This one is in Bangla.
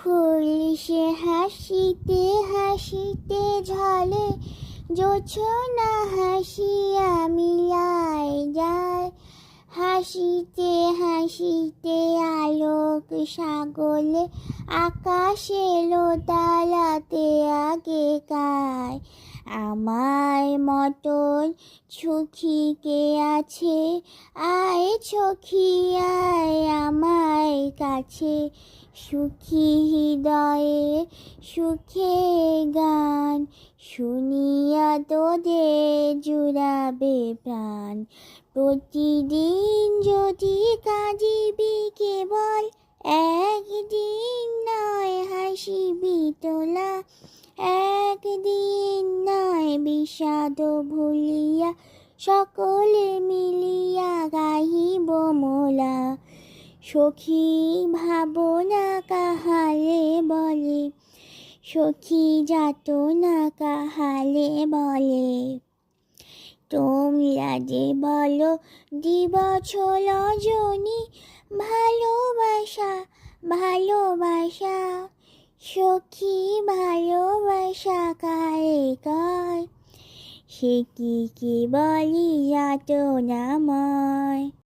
ফুল সে হাসিতে হাসিতে ঝলে, জোছনা হাসিয়া মিলায় যায়। হাসিতে হাসিতে আলোক সাগলে, আকাশের তালাতে আগে গায়। আমার মতন সুখী কে আছে, আয় সখী আয় আমার কাছে। সুখী হৃদয়ে সুখে গান, শুনিয়া তোদের জুড়াবে প্রাণ। প্রতিদিন যদি কাঁদিবি কেবল, একদিন নয় হাসিবি তোলা। একদিন নয় বিষাদ ভুলিয়া, সকলে মিলিয়া গাহিব মোলা। সখী ভাবনা কাহারে বলে, সখী যাতনা কাহারে বলে। তোমরা যে বলো দিবছ রজনী, ভালোবাসা ভালোবাসা। সখী ভালোবাসা কারে কয়, সে কি বলি যাতনাময়।